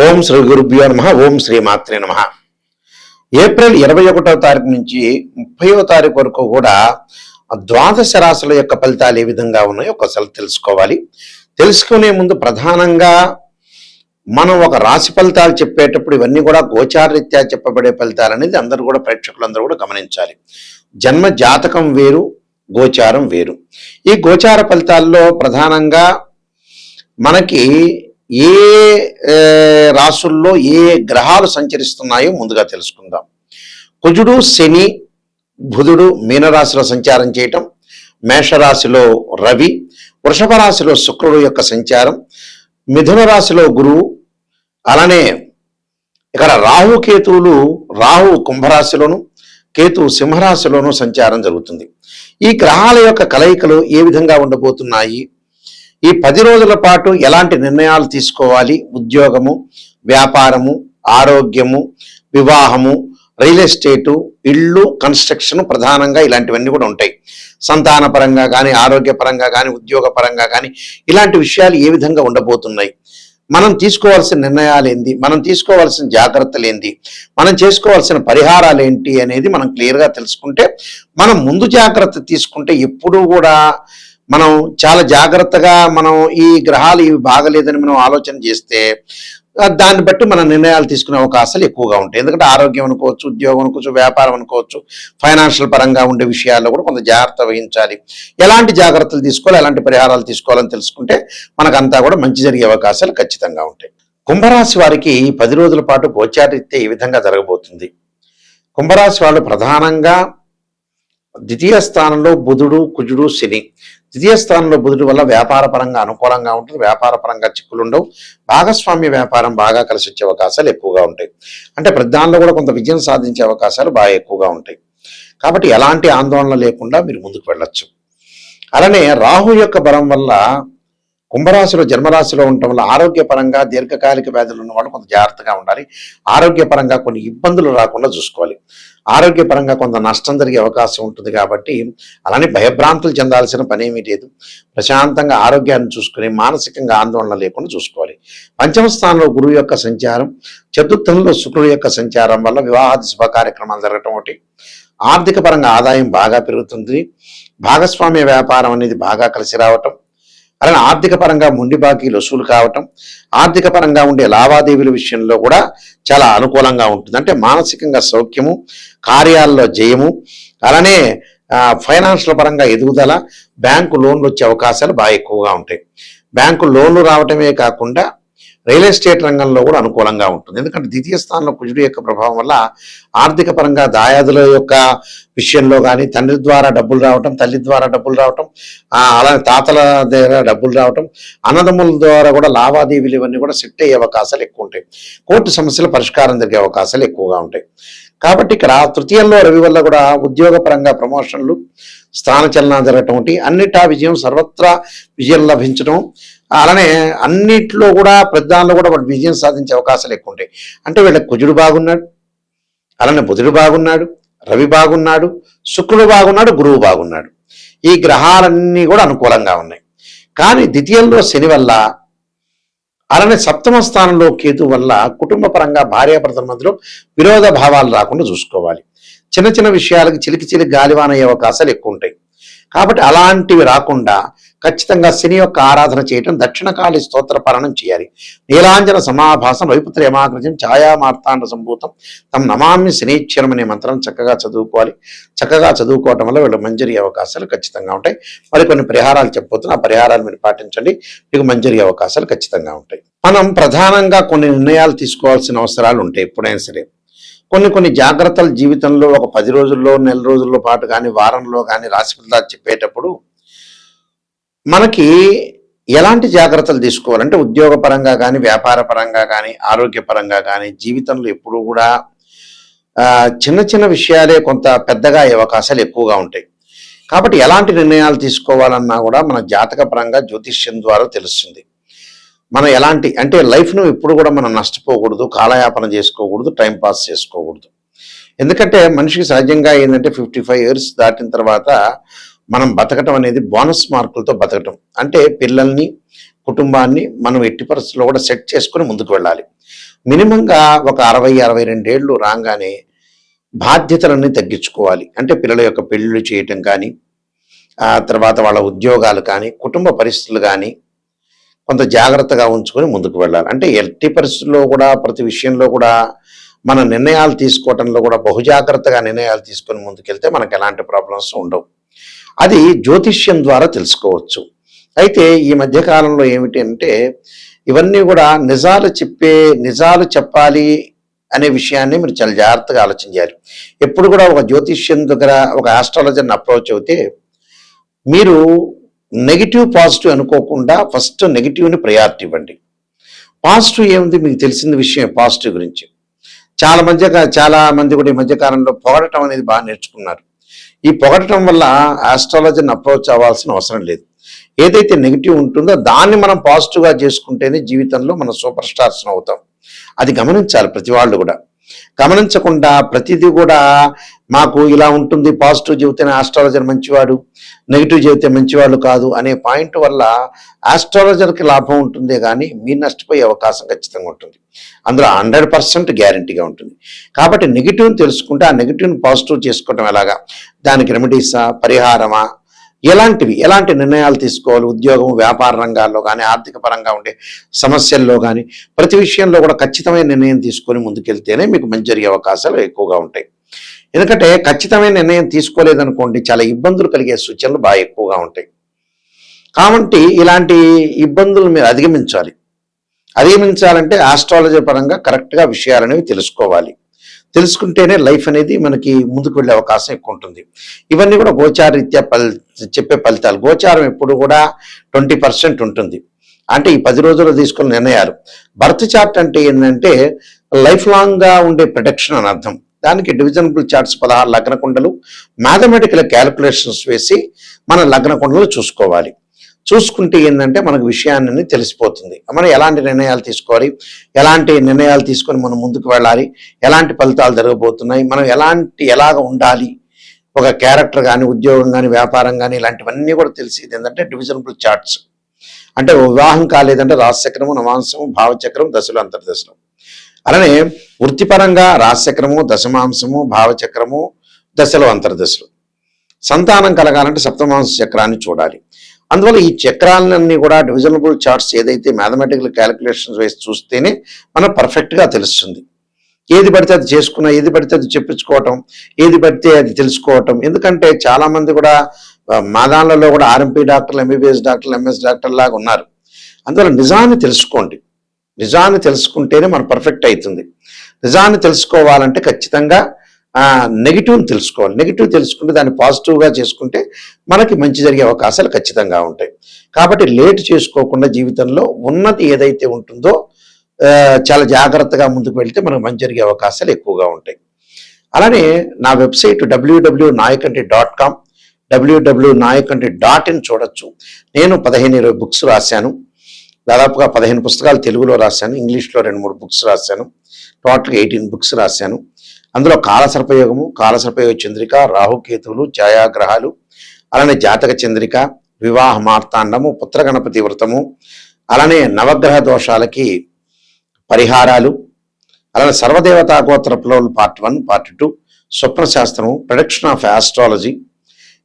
ఓం శ్రీ గురుభ్యో నమః. ఓం శ్రీ మాత్రే నమః. ఏప్రిల్ 21వ తారీఖు నుంచి 30వ తారీఖు వరకు కూడా ద్వాదశ రాశుల యొక్క ఫలితాలు ఏ విధంగా ఉన్నాయో ఒకసారి తెలుసుకోవాలి. తెలుసుకునే ముందు ప్రధానంగా మనం ఒక రాశి ఫలితాలు చెప్పేటప్పుడు ఇవన్నీ కూడా గోచారరీత్యా చెప్పబడే ఫలితాలు అనేది అందరూ కూడా ప్రేక్షకులందరూ కూడా గమనించాలి. జన్మ జాతకం వేరు, గోచారం వేరు. ఈ గోచార ఫలితాల్లో ప్రధానంగా మనకి ఏ రాసుల్లో ఏ గ్రహాలు సంచరిస్తున్నాయో ముందుగా తెలుసుకుందాం. కుజుడు, శని, బుధుడు మీనరాశిలో సంచారం చేయటం, మేషరాశిలో రవి, వృషభ రాశిలో శుక్రుడు యొక్క సంచారం, మిథున రాశిలో గురువు, అలానే ఇక్కడ రాహుకేతువులు, రాహు కుంభరాశిలోను, కేతు సింహరాశిలోను సంచారం జరుగుతుంది. ఈ గ్రహాల యొక్క కలయికలు ఏ విధంగా ఉండబోతున్నాయి, ఈ 10 రోజుల పాటు ఎలాంటి నిర్ణయాలు తీసుకోవాలి, ఉద్యోగము, వ్యాపారము, ఆరోగ్యము, వివాహము, రియల్ ఎస్టేటు, ఇళ్ళు, కన్స్ట్రక్షన్ ప్రధానంగా ఇలాంటివన్నీ కూడా ఉంటాయి. సంతాన పరంగా కానీ, ఆరోగ్యపరంగా కానీ, ఉద్యోగ పరంగా కానీ ఇలాంటి విషయాలు ఏ విధంగా ఉండబోతున్నాయి, మనం తీసుకోవాల్సిన నిర్ణయాలు ఏంటి, మనం తీసుకోవాల్సిన జాగ్రత్తలు ఏంటి, మనం చేసుకోవాల్సిన పరిహారాలు ఏంటి అనేది మనం క్లియర్గా తెలుసుకుంటే, మనం ముందు జాగ్రత్త తీసుకుంటే ఎప్పుడూ కూడా మనం చాలా జాగ్రత్తగా మనం ఈ గ్రహాలు ఇవి బాగలేదని మనం ఆలోచన చేస్తే దాన్ని బట్టి మన నిర్ణయాలు తీసుకునే అవకాశాలు ఎక్కువగా ఉంటాయి. ఎందుకంటే ఆరోగ్యం అనుకోవచ్చు, ఉద్యోగం అనుకోవచ్చు, వ్యాపారం అనుకోవచ్చు, ఫైనాన్షియల్ పరంగా ఉండే విషయాల్లో కూడా కొంత జాగ్రత్త వహించాలి. ఎలాంటి జాగ్రత్తలు తీసుకోవాలి, ఎలాంటి పరిహారాలు తీసుకోవాలని తెలుసుకుంటే మనకంతా కూడా మంచి జరిగే అవకాశాలు ఖచ్చితంగా ఉంటాయి. కుంభరాశి వారికి 10 రోజుల పాటు గోచారరీత్యా ఈ విధంగా జరగబోతుంది. కుంభరాశి వాళ్ళు ప్రధానంగా ద్వితీయ స్థానంలో బుధుడు, కుజుడు, శని. ద్వితీయ స్థానంలో బుధుడు వల్ల వ్యాపార పరంగా అనుకూలంగా ఉంటుంది, వ్యాపార పరంగా చిక్కులు ఉండవు, భాగస్వామ్య వ్యాపారం బాగా కలిసి వచ్చే అవకాశాలు ఎక్కువగా ఉంటాయి. అంటే ప్రధానంలో కూడా కొంత విజయం సాధించే అవకాశాలు బాగా ఎక్కువగా ఉంటాయి. కాబట్టి ఎలాంటి ఆందోళన లేకుండా మీరు ముందుకు వెళ్ళొచ్చు. అలానే రాహు యొక్క బలం వల్ల కుంభరాశిలో జన్మరాశిలో ఉండటం వల్ల ఆరోగ్యపరంగా దీర్ఘకాలిక వ్యాధులు ఉన్న వాళ్ళు కొంత జాగ్రత్తగా ఉండాలి. ఆరోగ్యపరంగా కొన్ని ఇబ్బందులు రాకుండా చూసుకోవాలి. ఆరోగ్యపరంగా కొంత నష్టం జరిగే అవకాశం ఉంటుంది. కాబట్టి అలానే భయభ్రాంతులు చెందాల్సిన పని ఏమీ లేదు. ప్రశాంతంగా ఆరోగ్యాన్ని చూసుకుని మానసికంగా ఆందోళన లేకుండా చూసుకోవాలి. పంచమ స్థానంలో గురువు యొక్క సంచారం, చతుర్థంలో శుక్రుడు యొక్క సంచారం వల్ల వివాహాది శుభ కార్యక్రమాలు జరగటం ఒకటి, ఆర్థిక పరంగా ఆదాయం బాగా పెరుగుతుంది, భాగస్వామ్య వ్యాపారం అనేది బాగా కలిసి రావటం, అలానే ఆర్థిక పరంగా మొండి బాకీలు వసూలు కావటం, ఆర్థిక పరంగా ఉండే లావాదేవీల విషయంలో కూడా చాలా అనుకూలంగా ఉంటుంది. అంటే మానసికంగా సౌఖ్యము, కార్యాల్లో జయము, అలానే ఫైనాన్షియల్ పరంగా ఎదుగుదల, బ్యాంకు లోన్లు వచ్చే అవకాశాలు బాగా ఎక్కువగా ఉంటాయి. బ్యాంకు లోన్లు రావటమే కాకుండా రియల్ ఎస్టేట్ రంగంలో కూడా అనుకూలంగా ఉంటుంది. ఎందుకంటే ద్వితీయ స్థానంలో కుజుడు యొక్క ప్రభావం వల్ల ఆర్థిక పరంగా దాయాదుల యొక్క విషయంలో కానీ, తండ్రి ద్వారా డబ్బులు రావటం, తల్లి ద్వారా డబ్బులు రావటం, అలానే తాతల దగ్గర డబ్బులు రావటం, అన్నదమ్ముల ద్వారా కూడా లావాదేవీలు ఇవన్నీ కూడా సెట్ అయ్యే అవకాశాలు ఎక్కువ ఉంటాయి. కోర్టు సమస్యల పరిష్కారం జరిగే అవకాశాలు ఎక్కువగా ఉంటాయి. కాబట్టి ఇక్కడ తృతీయంలో రవి వల్ల కూడా ఉద్యోగపరంగా ప్రమోషన్లు, స్థానచలనం జరగటం, అన్నిటా విజయం, సర్వత్రా విజయం లభించడం, అలానే అన్నిట్లో కూడా ప్రధానంలో కూడా వాడు విజయం సాధించే అవకాశాలు ఎక్కువ ఉంటాయి. అంటే వీళ్ళకి కుజుడు బాగున్నాడు, అలానే బుధుడు బాగున్నాడు, రవి బాగున్నాడు, శుక్రుడు బాగున్నాడు, గురువు బాగున్నాడు. ఈ గ్రహాలన్నీ కూడా అనుకూలంగా ఉన్నాయి. కానీ ద్వితీయంలో శని వల్ల, అలానే సప్తమ స్థానంలో కేతు వల్ల కుటుంబ పరంగా భార్యాభర్తల మధ్యలో విరోధ భావాలు రాకుండా చూసుకోవాలి. చిన్న చిన్న విషయాలకి చిలికి గాలివాన అయ్యే అవకాశాలు ఎక్కువ ఉంటాయి. కాబట్టి అలాంటివి రాకుండా ఖచ్చితంగా శని యొక్క ఆరాధన చేయటం, దక్షిణకాళి స్తోత్ర పారాయణం చేయాలి. నీలాంజన సమాభాసం వైపుత్ర యమాకృత్యం ఛాయా మార్తాండ సంభూతం తమ నమామి శనీశ్వరం అనే మంత్రం చక్కగా చదువుకోవాలి. చక్కగా చదువుకోవటం వల్ల వీళ్ళు మంజరి అవకాశాలు ఖచ్చితంగా ఉంటాయి. మరికొన్ని పరిహారాలు చెప్పబోతున్నా, ఆ పరిహారాలు మీరు పాటించండి, మీకు మంజరి అవకాశాలు ఖచ్చితంగా ఉంటాయి. మనం ప్రధానంగా కొన్ని నిర్ణయాలు తీసుకోవాల్సిన అవసరాలు ఉంటాయి. ఎప్పుడైనా సరే కొన్ని జాగ్రత్తలు జీవితంలో ఒక 10 రోజుల్లో, నెల రోజుల్లో పాటు కానీ, వారంలో కానీ రాశి ఫలితాలు చెప్పేటప్పుడు మనకి ఎలాంటి జాగ్రత్తలు తీసుకోవాలంటే ఉద్యోగపరంగా కానీ, వ్యాపార పరంగా కానీ, ఆరోగ్యపరంగా కానీ జీవితంలో ఎప్పుడూ కూడా చిన్న చిన్న విషయాలే కొంత పెద్దగా అయ్యే అవకాశాలు ఎక్కువగా ఉంటాయి. కాబట్టి ఎలాంటి నిర్ణయాలు తీసుకోవాలన్నా కూడా మన జాతక పరంగా జ్యోతిష్యం ద్వారా తెలుస్తుంది. మనం ఎలాంటి అంటే లైఫ్ను ఎప్పుడు కూడా మనం నష్టపోకూడదు, కాలయాపన చేసుకోకూడదు, టైంపాస్ చేసుకోకూడదు. ఎందుకంటే మనిషికి సహజంగా ఏంటంటే 55 ఇయర్స్ దాటిన తర్వాత మనం బతకటం అనేది బోనస్ మార్కులతో బతకటం. అంటే పిల్లల్ని, కుటుంబాన్ని మనం ఎట్టి పరిస్థితుల్లో కూడా సెట్ చేసుకుని ముందుకు వెళ్ళాలి. మినిమంగా ఒక 60-62 ఏళ్ళు రాగానే బాధ్యతలన్నీ తగ్గించుకోవాలి. అంటే పిల్లల యొక్క పెళ్ళిళ్ళు చేయటం కానీ, ఆ తర్వాత వాళ్ళ ఉద్యోగాలు కానీ, కుటుంబ పరిస్థితులు కానీ కొంత జాగ్రత్తగా ఉంచుకొని ముందుకు వెళ్ళాలి. అంటే ఎట్టి పరిస్థితుల్లో కూడా ప్రతి విషయంలో కూడా మన నిర్ణయాలు తీసుకోవటంలో కూడా బహుజాగ్రత్తగా నిర్ణయాలు తీసుకొని ముందుకెళ్తే మనకు ఎలాంటి ప్రాబ్లమ్స్ ఉండవు. అది జ్యోతిష్యం ద్వారా తెలుసుకోవచ్చు. అయితే ఈ మధ్య కాలంలో ఏమిటి అంటే ఇవన్నీ కూడా నిజాలు చెప్పాలి అనే విషయాన్ని మీరు చాలా జాగ్రత్తగా ఆలోచించారు. ఎప్పుడు కూడా ఒక జ్యోతిష్యం దగ్గర ఒక ఆస్ట్రాలజర్ని అప్రోచ్ అవుతే మీరు నెగిటివ్ పాజిటివ్ అనుకోకుండా ఫస్ట్ నెగిటివ్ని ప్రయారిటీ ఇవ్వండి. పాజిటివ్ ఏముంది మీకు తెలిసిన విషయం పాజిటివ్ గురించి. చాలా మంది కూడా ఈ మధ్యకాలంలో పొగడటం అనేది బాగా నేర్చుకున్నారు. ఈ పొగడటం వల్ల ఆస్ట్రాలజీని అప్రోచ్ అవ్వాల్సిన అవసరం లేదు. ఏదైతే నెగిటివ్ ఉంటుందో దాన్ని మనం పాజిటివ్గా చేసుకుంటేనే జీవితంలో మనం సూపర్ స్టార్స్ అవుతాం. అది గమనించాలి ప్రతి వాళ్ళు కూడా. గమనించకుండా ప్రతిదీ కూడా మాకు ఇలా ఉంటుంది, పాజిటివ్ చెబితేనే ఆస్ట్రాలజర్ మంచివాడు, నెగిటివ్ చెబితే మంచివాళ్ళు కాదు అనే పాయింట్ వల్ల ఆస్ట్రాలజర్కి లాభం ఉంటుందే కానీ మీరు నష్టపోయే అవకాశం ఖచ్చితంగా ఉంటుంది. అందులో 100% గ్యారంటీగా ఉంటుంది. కాబట్టి నెగిటివ్ని తెలుసుకుంటే ఆ నెగిటివ్ని పాజిటివ్ చేసుకోవటం ఎలాగా, దానికి రెమెడీసా, పరిహారమా, ఎలాంటి నిర్ణయాలు తీసుకోవాలి, ఉద్యోగం వ్యాపార రంగాల్లో కానీ ఆర్థిక పరంగా ఉండే సమస్యల్లో కానీ ప్రతి విషయంలో కూడా ఖచ్చితమైన నిర్ణయం తీసుకొని ముందుకెళ్తేనే మీకు మంచి జరిగే అవకాశాలు ఎక్కువగా ఉంటాయి. ఎందుకంటే ఖచ్చితమైన నిర్ణయం తీసుకోలేదనుకోండి చాలా ఇబ్బందులు కలిగే సూచనలు బాగా ఎక్కువగా ఉంటాయి. కాబట్టి ఇలాంటి ఇబ్బందులు మీరు అధిగమించాలంటే ఆస్ట్రాలజీ పరంగా కరెక్ట్గా విషయాలనేవి తెలుసుకుంటేనే లైఫ్ అనేది మనకి ముందుకు వెళ్ళే అవకాశం ఎక్కువ ఉంటుంది. ఇవన్నీ కూడా గోచారరీత్యా చెప్పే ఫలితాలు. గోచారం ఎప్పుడు కూడా 20% ఉంటుంది. అంటే ఈ 10 రోజుల్లో తీసుకున్న నిర్ణయాలు. బర్త్ చార్ట్ అంటే ఏంటంటే లైఫ్ లాంగ్గా ఉండే ప్రొటెక్షన్ అని అర్థం. దానికి డివిజనబుల్ చార్ట్స్ 16 లగ్న కుండలు మ్యాథమెటికల్ క్యాలిక్యులేషన్స్ వేసి మన లగ్న కుండలు చూసుకుంటే ఏంటంటే మనకు విషయాన్ని తెలిసిపోతుంది. మనం ఎలాంటి నిర్ణయాలు తీసుకోవాలి, ఎలాంటి నిర్ణయాలు తీసుకొని మనం ముందుకు వెళ్ళాలి, ఎలాంటి ఫలితాలు జరగబోతున్నాయి, మనం ఎలాగ ఉండాలి, ఒక క్యారెక్టర్ కానీ ఉద్యోగం కానీ వ్యాపారం కానీ ఇలాంటివన్నీ కూడా తెలిసేది ఏంటంటే డివిజనబుల్ చార్ట్స్. అంటే వివాహం కాలేదంటే రాశిచక్రము, నవాంశము, భావచక్రం, దశలు, అంతర్దశలు. అలానే వృత్తిపరంగా రాశిచక్రము, దశమాంశము, భావచక్రము, దశలు, అంతర్దశలు. సంతానం కలగాలంటే సప్తమాంశ చక్రాన్ని చూడాలి. అందువల్ల ఈ చక్రాలన్నీ కూడా డివిజనబుల్ చార్ట్స్ ఏదైతే మ్యాథమెటికల్ క్యాలిక్యులేషన్స్ వేసి చూస్తేనే మనం పర్ఫెక్ట్గా తెలుస్తుంది. ఏది పడితే అది చేసుకున్నా, ఏది పడితే అది చెప్పించుకోవటం, ఏది పడితే అది తెలుసుకోవటం. ఎందుకంటే చాలామంది కూడా మా దానిలో కూడా ఆర్ఎంపీ డాక్టర్లు, ఎంబీబీఎస్ డాక్టర్లు, ఎంఎస్ డాక్టర్ లాగా ఉన్నారు. అందువల్ల నిజాన్ని తెలుసుకోండి. నిజాన్ని తెలుసుకుంటేనే మనం పర్ఫెక్ట్ అవుతుంది. నిజాన్ని తెలుసుకోవాలంటే ఖచ్చితంగా నెగిటివ్ని తెలుసుకోవాలి. నెగిటివ్ తెలుసుకుంటే దాన్ని పాజిటివ్గా చేసుకుంటే మనకి మంచి జరిగే అవకాశాలు ఖచ్చితంగా ఉంటాయి. కాబట్టి లేట్ చేసుకోకుండా జీవితంలో ఉన్నది ఏదైతే ఉంటుందో చాలా జాగ్రత్తగా ముందుకు వెళ్తే మనకు మంచి జరిగే అవకాశాలు ఎక్కువగా ఉంటాయి. అలానే నా వెబ్సైట్ www.nayakanti.com, www.nayakanti.in చూడొచ్చు. నేను 15-20 బుక్స్ రాశాను. దాదాపుగా 15 పుస్తకాలు తెలుగులో రాశాను, ఇంగ్లీష్లో 2-3 బుక్స్ రాశాను. టోటల్గా 18 బుక్స్ రాశాను. అందులో కాలసర్పయోగము, కాలసర్పయోగ చంద్రిక, రాహుకేతువులు, ఛాయాగ్రహాలు, అలానే జాతక చంద్రిక, వివాహ మార్తాండము, పుత్రగణపతి వ్రతము, అలానే నవగ్రహ దోషాలకి పరిహారాలు, అలానే సర్వదేవతా గోత్ర పిల్లలు పార్ట్ 1, పార్ట్ 2, స్వప్నశాస్త్రము, ప్రొడక్షన్ ఆఫ్ ఆస్ట్రాలజీ,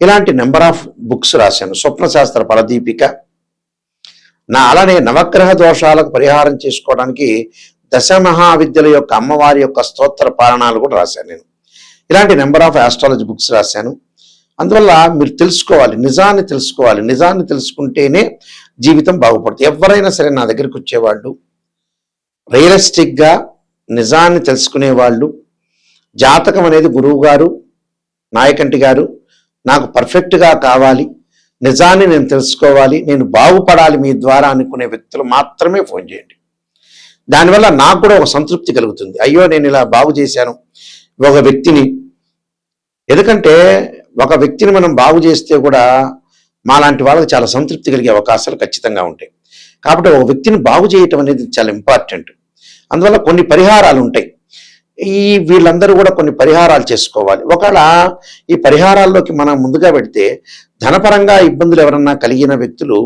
ఇలాంటి నెంబర్ ఆఫ్ బుక్స్ రాశాను. స్వప్నశాస్త్ర ఫలదీపిక. అలానే నవగ్రహ దోషాలకు పరిహారం చేసుకోవడానికి దశమహావిద్యల యొక్క అమ్మవారి యొక్క స్తోత్ర పారాయణాలు కూడా రాశాను నేను. ఇలాంటి నెంబర్ ఆఫ్ ఆస్ట్రాలజీ బుక్స్ రాశాను. అందువల్ల మీరు నిజాన్ని తెలుసుకుంటేనే జీవితం బాగుపడుతుంది. ఎవరైనా సరే నా దగ్గరికి వచ్చేవాళ్ళు రియలిస్టిక్గా నిజాన్ని తెలుసుకునే వాళ్ళు, జాతకం అనేది గురువు గారు, నాయకంటి గారు నాకు పర్ఫెక్ట్గా కావాలి, నిజాన్ని నేను తెలుసుకోవాలి, నేను బాగుపడాలి మీ ద్వారా అనుకునే వ్యక్తులు మాత్రమే ఫోన్ చేయండి. దానివల్ల నాకు కూడా ఒక సంతృప్తి కలుగుతుంది. అయ్యో నేను ఇలా బాగు చేశాను ఒక వ్యక్తిని. ఎందుకంటే ఒక వ్యక్తిని మనం బాగు చేస్తే కూడా మాలాంటి వాళ్ళకి చాలా సంతృప్తి కలిగే అవకాశాలు ఖచ్చితంగా ఉంటాయి. కాబట్టి ఒక వ్యక్తిని బాగు చేయటం అనేది చాలా ఇంపార్టెంట్. అందువల్ల కొన్ని పరిహారాలు ఉంటాయి. వీళ్ళందరూ కూడా కొన్ని పరిహారాలు చేసుకోవాలి. ఒకవేళ ఈ పరిహారాల్లోకి మనం ముందుగా పెడితే ధనపరంగా ఇబ్బందులు ఎవరన్నా కలిగిన వ్యక్తులు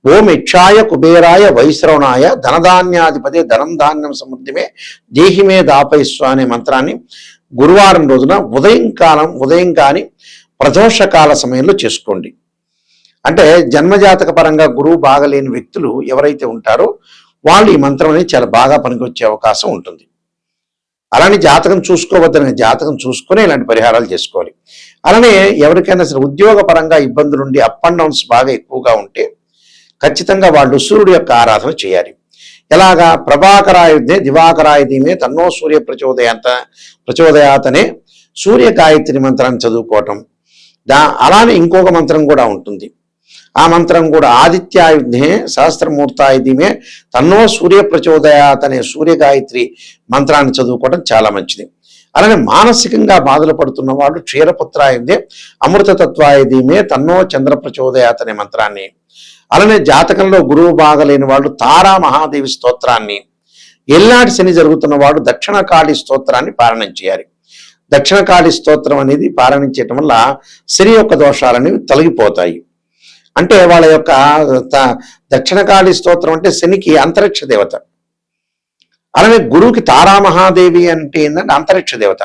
ఓం యక్షాయ కుబేరాయ వైశ్రవణాయ ధనధాన్యాధిపతి ధనం ధాన్యం సమృద్ధిమే దేహిమే దాపయిస్వ అనే మంత్రాన్ని గురువారం రోజున ఉదయం కాని ప్రదోషకాల సమయంలో చేసుకోండి. అంటే జన్మజాతక పరంగా గురువు బాగలేని వ్యక్తులు ఎవరైతే ఉంటారో వాళ్ళు ఈ మంత్రం అనేది చాలా బాగా పనికొచ్చే అవకాశం ఉంటుంది. అలానే జాతకం చూసుకోవద్దని జాతకం చూసుకొని ఇలాంటి పరిహారాలు చేసుకోవాలి. అలానే ఎవరికైనా సరే ఉద్యోగ పరంగా ఇబ్బందులు ఉండి అప్ అండ్ డౌన్స్ బాగా ఎక్కువగా ఉంటే ఖచ్చితంగా వాళ్ళు సూర్యుడు యొక్క ఆరాధన చేయాలి. ఎలాగా? ప్రభాకరాయుధే దివాకరాయుధీమే తన్నో సూర్య ప్రచోదయాతనే సూర్య గాయత్రి మంత్రాన్ని చదువుకోవటం. అలానే ఇంకొక మంత్రం కూడా ఉంటుంది. ఆ మంత్రం కూడా ఆదిత్యాయుధే సహస్రమూర్తాయుధీమే తన్నో సూర్య ప్రచోదయాత్ అనే సూర్య గాయత్రి మంత్రాన్ని చదువుకోవడం చాలా మంచిది. అలానే మానసికంగా బాధలు పడుతున్న వాళ్ళు క్షీరపుత్రాయుధే అమృతతత్వాయుధీమే తన్నో చంద్ర ప్రచోదయాత్ అనే మంత్రాన్ని, అలానే జాతకంలో గురువు బాగలేని వాళ్ళు తారా మహాదేవి స్తోత్రాన్ని, ఎల్లాటి శని జరుగుతున్న వాడు దక్షిణకాళి స్తోత్రాన్ని పారాయణం చేయాలి. దక్షిణకాళి స్తోత్రం అనేది పారాయణం చేయటం వల్ల శని యొక్క దోషాలనేవి తొలగిపోతాయి. అంటే వాళ్ళ యొక్క దక్షిణకాళి స్తోత్రం అంటే శనికి అంతరిక్ష దేవత. అలానే గురువుకి తారామహాదేవి అంటే ఏంటంటే అంతరిక్ష దేవత.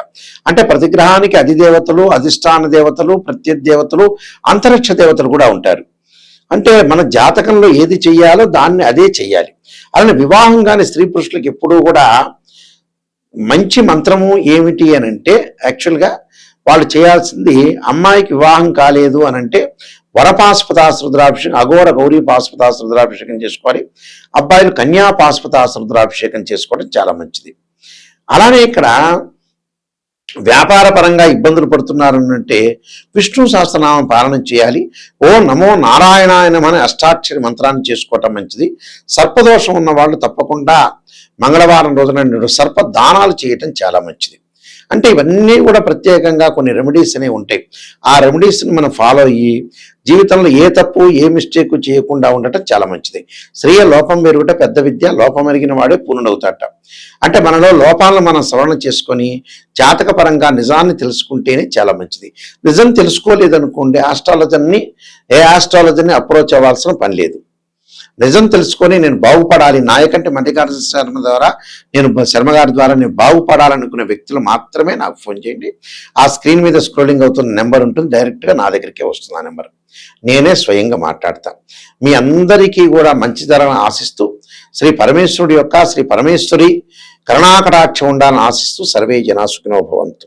అంటే ప్రతి గ్రహానికి అధిదేవతలు, అధిష్టాన దేవతలు, ప్రత్యర్థేవతలు, అంతరిక్ష దేవతలు కూడా ఉంటారు. అంటే మన జాతకంలో ఏది చెయ్యాలో దాన్ని అదే చెయ్యాలి. అలానే వివాహం కాని స్త్రీ పురుషులకు ఎప్పుడూ కూడా మంచి మంత్రము ఏమిటి అని అంటే యాక్చువల్గా వాళ్ళు చేయాల్సింది, అమ్మాయికి వివాహం కాలేదు అని అంటే వరపాశుపతాశ్రుద్రాభిషేకం, అఘోర గౌరీ పాశుపతాశ్రుద్రాభిషేకం చేసుకోవాలి. అబ్బాయిలు కన్యా పాశుపతాశ్రుద్రాభిషేకం చేసుకోవడం చాలా మంచిది. అలానే ఇక్కడ వ్యాపార పరంగా ఇబ్బందులు పడుతున్నారనంటే విష్ణు సహస్రనామం పాలన చేయాలి. ఓ నమో నారాయణాయ నమః అనే అష్టాక్షరి మంత్రాన్ని చేసుకోవటం మంచిది. సర్పదోషం ఉన్న వాళ్ళు తప్పకుండా మంగళవారం రోజున సర్ప దానాలు చేయటం చాలా మంచిది. అంటే ఇవన్నీ కూడా ప్రత్యేకంగా కొన్ని రెమెడీస్ అనేవి ఉంటాయి. ఆ రెమెడీస్ని మనం ఫాలో అయ్యి జీవితంలో ఏ తప్పు ఏ మిస్టేక్ చేయకుండా ఉండటం చాలా మంచిది. స్త్రీయ లోపం మెరుగుట పెద్ద విద్య, లోపం ఎరిగిన వాడే పూర్ణుడవుతాట. అంటే మనలో లోపాలను మనం సవరణ చేసుకొని జాతక పరంగా నిజాన్ని తెలుసుకుంటేనే చాలా మంచిది. నిజం తెలుసుకోలేదనుకోండి ఏ ఆస్ట్రాలజీని అప్రోచ్ అవ్వాల్సిన పని లేదు. నిజం తెలుసుకొని నేను బాగుపడాలి, నాయకంటే మల్లికార్జున శర్మ గారి ద్వారా నేను బాగుపడాలనుకునే వ్యక్తులు మాత్రమే నాకు ఫోన్ చేయండి. ఆ స్క్రీన్ మీద స్క్రోలింగ్ అవుతున్న నెంబర్ ఉంటుంది, డైరెక్ట్గా నా దగ్గరికే వస్తుంది. ఆ నెంబర్ నేనే స్వయంగా మాట్లాడతా. మీ అందరికీ కూడా మంచి ధరను ఆశిస్తూ శ్రీ పరమేశ్వరుడి యొక్క శ్రీ పరమేశ్వరి కరుణాకటాక్షం ఉండాలని ఆశిస్తూ సర్వే జనా సుఖినో భవంతు.